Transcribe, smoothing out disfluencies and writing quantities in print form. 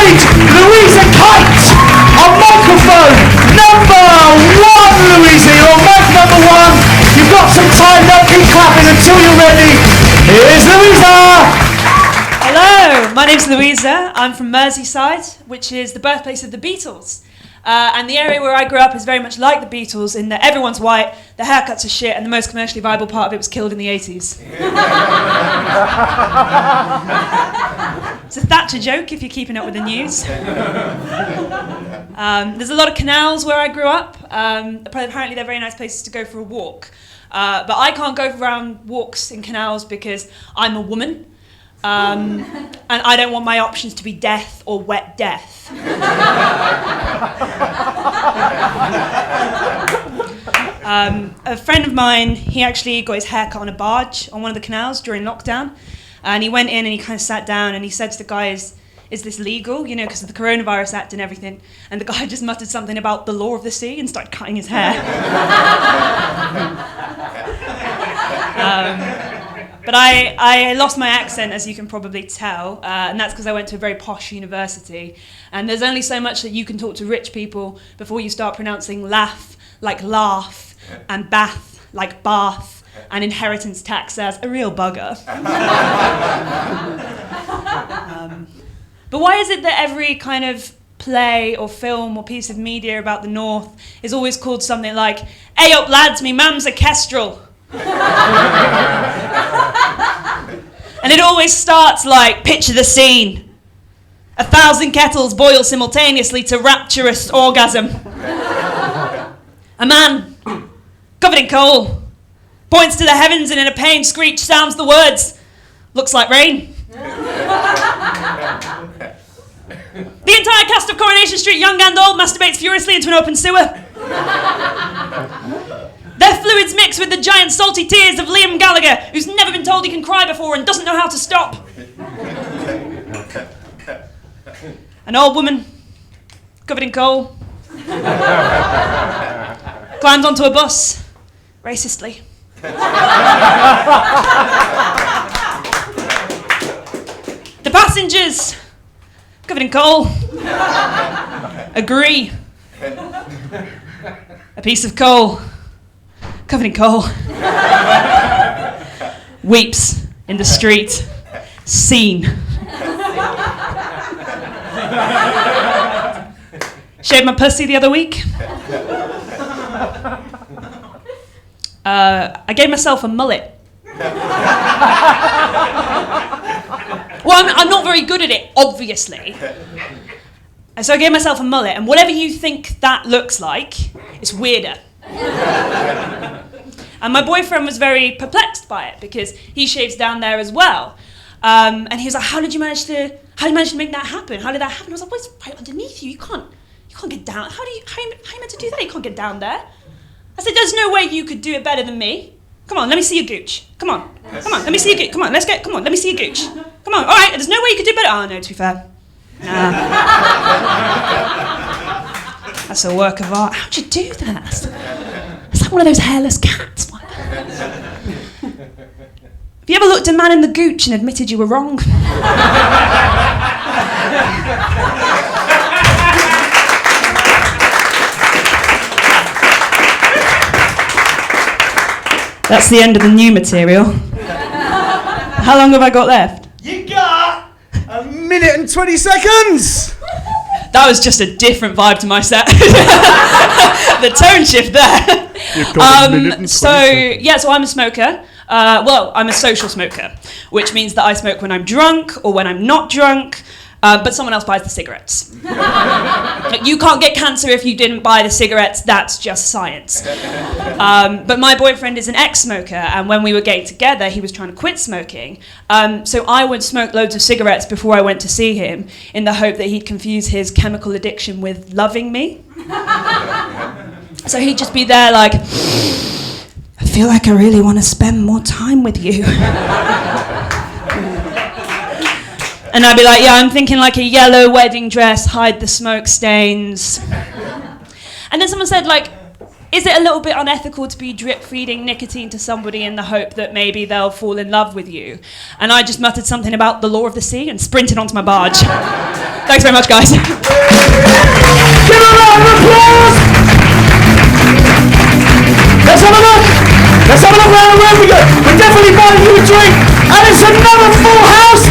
meet Louisa Keight on microphone number 1. Louisa, you're on mic number 1. You've got some time, don't keep clapping until you're ready. Here's Louisa. Hello, my name's Louisa. I'm from Merseyside, which is the birthplace of the Beatles. And the area where I grew up is very much like the Beatles in that everyone's white, the haircuts are shit, and the most commercially viable part of it was killed in the 80s. It's a Thatcher joke if you're keeping up with the news. There's a lot of canals where I grew up. Apparently they're very nice places to go for a walk. But I can't go around walks in canals because I'm a woman. And I don't want my options to be death or wet death. A friend of mine, he actually got his hair cut on a barge on one of the canals during lockdown. And he went in and he kind of sat down and he said to the guy, is this legal? You know, because of the Coronavirus Act and everything. And the guy just muttered something about the law of the sea and started cutting his hair. But I lost my accent, as you can probably tell, and that's because I went to a very posh university. And there's only so much that you can talk to rich people before you start pronouncing laugh like laugh, and bath like bath, and inheritance tax as a real bugger. But why is it that every kind of play or film or piece of media about the North is always called something like, "Hey up lads, me mam's a kestrel"? And it always starts like, picture the scene. 1,000 kettles boil simultaneously to rapturous orgasm. A man, covered in coal, points to the heavens and in a pained screech sounds the words, "Looks like rain." The entire cast of Coronation Street, young and old, masturbates furiously into an open sewer. Their fluids mix with the giant salty tears of Liam Gallagher, who's never been told he can cry before and doesn't know how to stop. An old woman, covered in coal, climbs onto a bus, racistly. The passengers, covered in coal, agree. A piece of coal, covered in coal, weeps in the street, scene. Shaved my pussy the other week. I gave myself a mullet. Well, I'm not very good at it, obviously. And so I gave myself a mullet, and whatever you think that looks like, it's weirder. And my boyfriend was very perplexed by it because he shaves down there as well. And he was like, how did you manage to make that happen? How did that happen? I was like, well, it's right underneath you. You can't get down. How are you meant to do that? You can't get down there. I said, there's no way you could do it better than me. Come on, let me see your gooch. Come on, let me see your gooch. Come on, let me see your gooch. Come on, all right, there's no way you could do better. Oh, no, to be fair. Nah. That's a work of art. How'd you do that? It's like one of those hairless cats. Have you ever looked a man in the gooch and admitted you were wrong? That's the end of the new material. How long have I got left? You got 1 minute and 20 seconds! That was just a different vibe to my set. The tone shift there. So I'm a smoker. I'm a social smoker, which means that I smoke when I'm drunk or when I'm not drunk, but someone else buys the cigarettes. You can't get cancer if you didn't buy the cigarettes, that's just science. But my boyfriend is an ex-smoker, and when we were getting together, he was trying to quit smoking. So I would smoke loads of cigarettes before I went to see him in the hope that he'd confuse his chemical addiction with loving me. So he'd just be there like, I feel like I really want to spend more time with you. And I'd be like, yeah, I'm thinking like a yellow wedding dress, hide the smoke stains. And then someone said like, is it a little bit unethical to be drip feeding nicotine to somebody in the hope that maybe they'll fall in love with you? And I just muttered something about the law of the sea and sprinted onto my barge. Thanks very much, guys. Give a round of applause! Let's have a look! Let's have a look around the room. We're definitely buying you a drink, and it's another full house,